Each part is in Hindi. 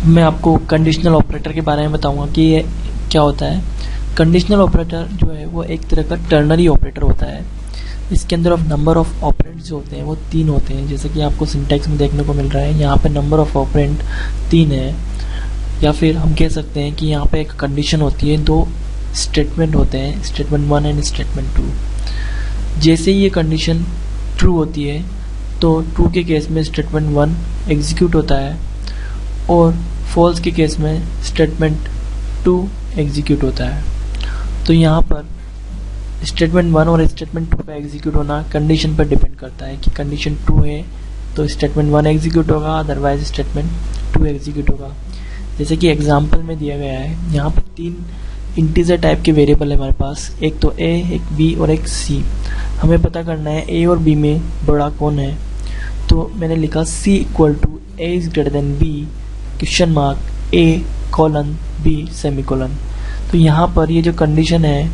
मैं आपको कंडीशनल ऑपरेटर के बारे में बताऊंगा कि ये क्या होता है। कंडीशनल ऑपरेटर जो है वो एक तरह का टर्नरी ऑपरेटर होता है। इसके अंदर ऑफ नंबर ऑफ ऑपरेंड्स जो होते हैं वो 3 होते हैं, जैसे कि आपको सिंटैक्स में देखने को मिल रहा है। यहाँ पे नंबर ऑफ ऑपरेंड 3 है, या फिर हम कह सकते हैं कि यहाँ पे एक कंडीशन होती है, 2 स्टेटमेंट होते हैं, स्टेटमेंट 1 एंड स्टेटमेंट 2। जैसे ही ये कंडीशन ट्रू होती है तो ट्रू के केस में स्टेटमेंट 1 एग्जीक्यूट होता है और फॉल्स के केस में स्टेटमेंट 2 एग्जीक्यूट होता है। तो यहाँ पर स्टेटमेंट 1 और स्टेटमेंट 2 का एग्जीक्यूट होना कंडीशन पर डिपेंड करता है कि कंडीशन 2 है तो स्टेटमेंट 1 एग्जीक्यूट होगा, अदरवाइज स्टेटमेंट 2 एग्जीक्यूट होगा। जैसे कि एग्जांपल में दिया गया है, यहाँ पर 3 इंटीजर टाइप के वेरिएबल है हमारे पास, एक तो a, एक b और एक c। हमें पता करना है a और b में बड़ा कौन है। तो मैंने लिखा c equal to a is greater than b question mark a colon b semicolon. तो यहाँ पर ये जो कंडीशन है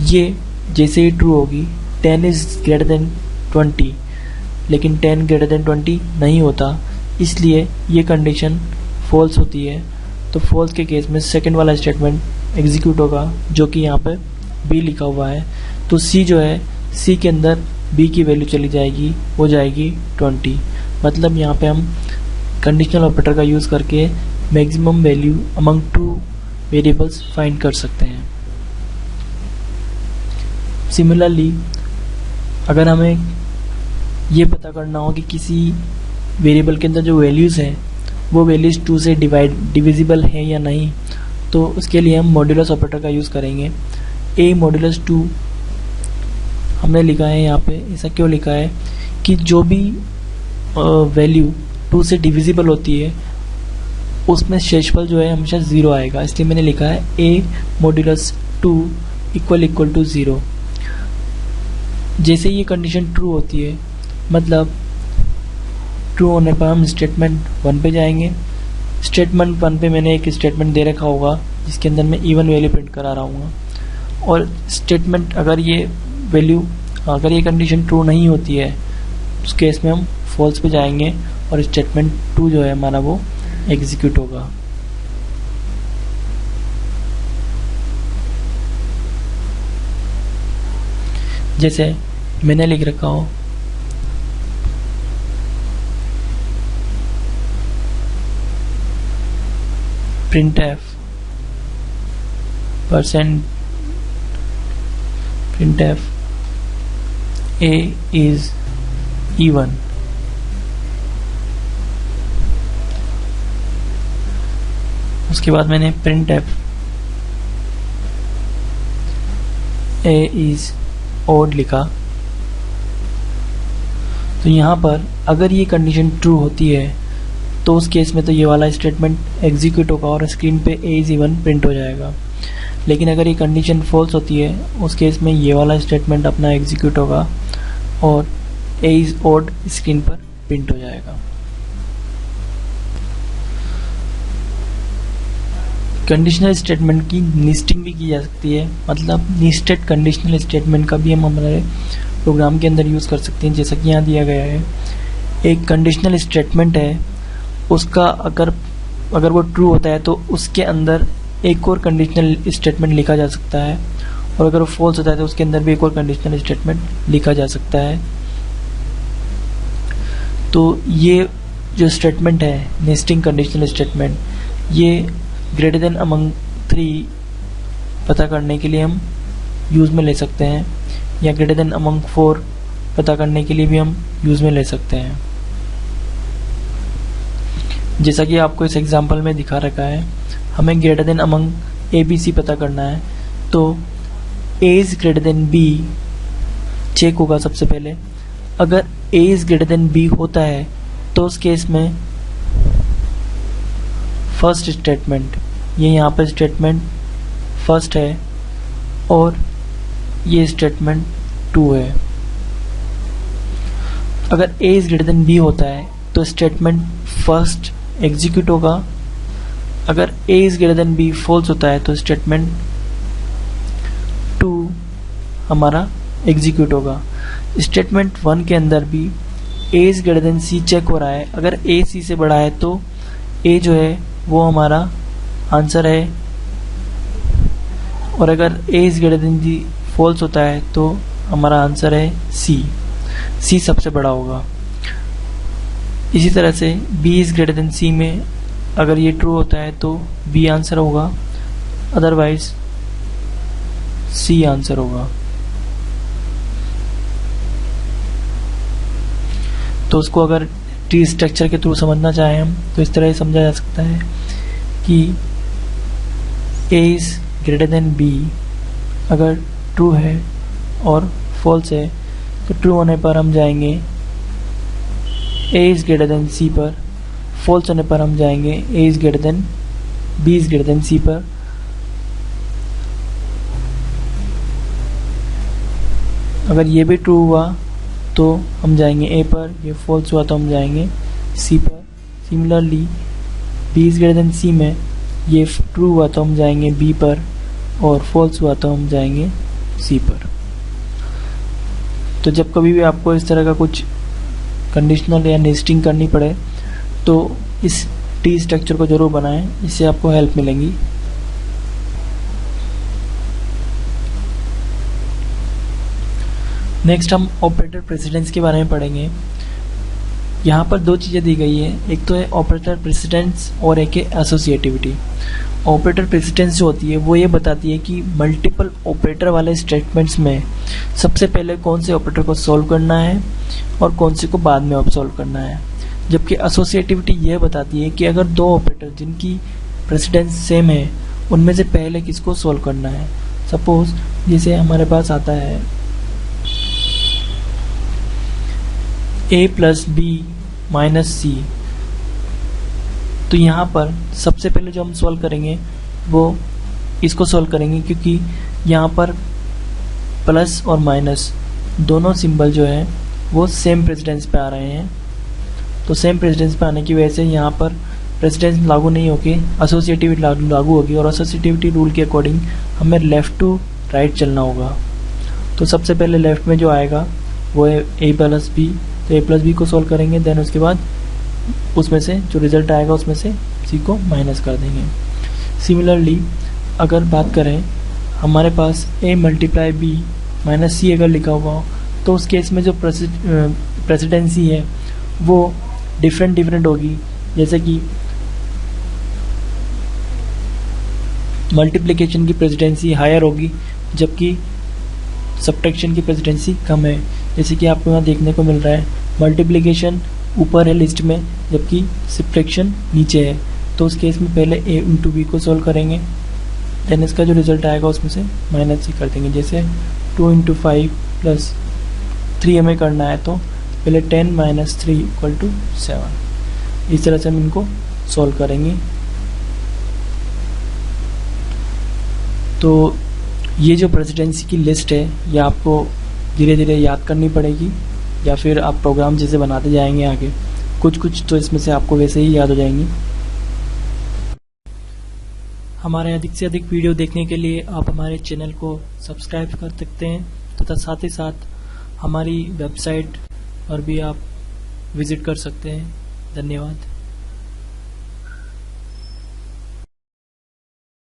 ये जैसे ही ट्रू होगी 10 इज ग्रेटर देन 20, लेकिन 10 ग्रेटर देन 20 नहीं होता, इसलिए ये कंडीशन फॉल्स होती है। तो फॉल्स के केस में सेकंड वाला स्टेटमेंट एग्जीक्यूट होगा, जो कि यहाँ पे b लिखा हुआ है। तो c जो है, c के अंदर b की वैल्यू चली जाएगी, हो जाएगी 20। मतलब यहाँ पे हम कंडीशनल ऑपरेटर का यूज़ करके maximum value among 2 variables find कर सकते हैं। सिमिलरली अगर हमें ये पता करना हो कि किसी वेरिएबल के अंदर जो वैल्यूज़ हैं वो वैल्यूज़ 2 से डिविजिबल है या नहीं, तो उसके लिए हम मॉड्यूलस ऑपरेटर का यूज़ करेंगे। a मॉड्यूलस 2 हमने लिखा है यहाँ पे। ऐसा क्यों लिखा है कि जो भी वैल्यू 2 से डिविजिबल होती है उसमें शेषफल जो है हमेशा 0 आएगा, इसलिए मैंने लिखा है a मॉड्यूलस 2 इक्वल टू 0। जैसे ये कंडीशन ट्रू होती है, मतलब ट्रू होने पर हम स्टेटमेंट 1 पे जाएंगे। स्टेटमेंट 1 पे मैंने एक स्टेटमेंट दे रखा होगा जिसके अंदर मैं इवन वैल्यू प्रिंट करा रहा हूँ, और स्टेटमेंट अगर ये कंडीशन ट्रू नहीं होती है उस केस में हम फॉल्स पे जाएंगे और स्टेटमेंट 2 जो है हमारा वो एग्जीक्यूट होगा। जैसे मैंने लिख रखा हो printf a is even, उसके बाद मैंने printf a is odd लिखा। तो यहाँ पर अगर ये कंडीशन ट्रू होती है तो उस केस में तो ये वाला स्टेटमेंट एग्जीक्यूट होगा और स्क्रीन पे a इज इवन प्रिंट हो जाएगा। लेकिन अगर ये कंडीशन फॉल्स होती है उस केस में ये वाला स्टेटमेंट अपना एग्जीक्यूट होगा और a इज ऑड स्क्रीन पर प्रिंट हो जाएगा। कंडीशनल स्टेटमेंट की निस्टिंग भी की जा सकती है, मतलब निस्टेड कंडीशनल स्टेटमेंट का भी हम हमारे प्रोग्राम के अंदर यूज़ कर सकते हैं। जैसा कि यहाँ दिया गया है, एक कंडीशनल स्टेटमेंट है, उसका अगर वो ट्रू होता है तो उसके अंदर एक और कंडीशनल स्टेटमेंट लिखा जा सकता है, और अगर वो फॉल्स होता है तो उसके अंदर भी एक और कंडीशनल स्टेटमेंट लिखा जा सकता है। तो ये जो स्टेटमेंट है नेस्टिंग कंडीशनल स्टेटमेंट, ये ग्रेटर देन अमंग 3 पता करने के लिए हम यूज़ में ले सकते हैं, या ग्रेटर देन अमंग 4 पता करने के लिए भी हम यूज़ में ले सकते हैं। जैसा कि आपको इस एग्जांपल में दिखा रखा है, हमें greater than among a b c पता करना है, तो a is greater than b check होगा सबसे पहले। अगर a is greater than b होता है तो उस केस में फर्स्ट स्टेटमेंट, ये यहाँ पर स्टेटमेंट फर्स्ट है और ये स्टेटमेंट 2 है। अगर a is greater than b होता है तो स्टेटमेंट फर्स्ट एग्जीक्यूट होगा। अगर a is greater than b false होता है तो स्टेटमेंट 2 हमारा एग्जीक्यूट होगा। स्टेटमेंट 1 के अंदर भी a is greater than c check हो रहा है। अगर a c से बड़ा है तो a जो है वो हमारा आंसर है, और अगर a is greater than b false होता है तो हमारा आंसर है c सबसे बड़ा होगा। इसी तरह से b is greater than c में अगर ये ट्रू होता है तो b आंसर होगा, अदरवाइज c आंसर होगा। तो उसको अगर ट्री स्ट्रक्चर के थ्रू समझना चाहें हम तो इस तरह समझा जा सकता है कि a is greater than b अगर ट्रू है और फॉल्स है तो ट्रू होने पर हम जाएंगे a is greater than c पर, फॉल्स होने पर हम जाएंगे a is greater than b is greater than c पर। अगर ये भी ट्रू हुआ तो हम जाएंगे a पर, ये फॉल्स हुआ तो हम जाएंगे c पर। Similarly b is greater than c में ये ट्रू हुआ तो हम जाएंगे b पर, और फॉल्स हुआ तो हम जाएंगे c पर। तो जब कभी भी आपको इस तरह का कुछ कंडीशनल या नेस्टिंग करनी पड़े तो इस ट्री स्ट्रक्चर को जरूर बनाएं, इससे आपको हेल्प मिलेंगी। नेक्स्ट हम ऑपरेटर प्रेसिडेंस के बारे में पढ़ेंगे। यहाँ पर दो चीज़ें दी गई है, एक तो है ऑपरेटर प्रेसिडेंस और एक है एसोसिएटिविटी। ऑपरेटर प्रेसिडेंस जो होती है वो ये बताती है कि मल्टीपल ऑपरेटर वाले स्टेटमेंट्स में सबसे पहले कौन से ऑपरेटर को सॉल्व करना है और कौन से को बाद में अब सॉल्व करना है। जबकि एसोसिएटिविटी यह बताती है कि अगर दो ऑपरेटर जिनकी प्रेसिडेंस सेम है उनमें से पहले किसको सॉल्व करना है। सपोज जैसे हमारे पास आता है a प्लस बी माइनस सी, तो यहाँ पर सबसे पहले जो हम सॉल्व करेंगे वो इसको सॉल्व करेंगे, क्योंकि यहाँ पर प्लस और माइनस दोनों सिंबल जो है वो सेम प्रेसिडेंस पे आ रहे हैं। तो सेम प्रेसिडेंस पे आने की वजह से यहाँ पर प्रेसिडेंस लागू नहीं होगी, एसोसिएटिविटी लागू होगी, और एसोसिएटिविटी रूल के अकॉर्डिंग हमें लेफ़्ट टू राइट चलना होगा। तो सबसे पहले लेफ़्ट में जो आएगा वो है a प्लस बी, तो a प्लस बी को सॉल्व करेंगे, देन उसके बाद उसमें से जो रिजल्ट आएगा उसमें से c को माइनस कर देंगे। सिमिलरली अगर बात करें हमारे पास a multiply b minus c अगर लिखा हुआ हो तो उस केस में जो प्रेसिडेंसी है वो डिफरेंट होगी। जैसे कि मल्टीप्लिकेशन की प्रेसिडेंसी हायर होगी जबकि सब्ट्रैक्शन की प्रेसिडेंसी कम है। जैसे कि आपको यहाँ देखने को मिल रहा है मल्टीप्लिकेशन ऊपर है लिस्ट में जबकि सब्ट्रैक्शन नीचे है। तो उस केस में पहले a इंटू बी को सॉल्व करेंगे, देन इसका जो रिजल्ट आएगा उसमें से माइनस सी कर देंगे। जैसे 2 इंटू 5 प्लस 3 हमें करना है तो पहले 10 माइनस 3 इक्वल टू 7। इस तरह से हम इनको सॉल्व करेंगे। तो ये जो प्रेसिडेंसी की लिस्ट है ये आपको धीरे धीरे याद करनी पड़ेगी, या फिर आप प्रोग्राम जैसे बनाते जाएंगे आगे कुछ तो इसमें से आपको वैसे ही याद हो जाएंगी। हमारे अधिक से अधिक वीडियो देखने के लिए आप हमारे चैनल को सब्सक्राइब कर सकते हैं तथा साथ ही साथ हमारी वेबसाइट पर भी आप विजिट कर सकते हैं। धन्यवाद।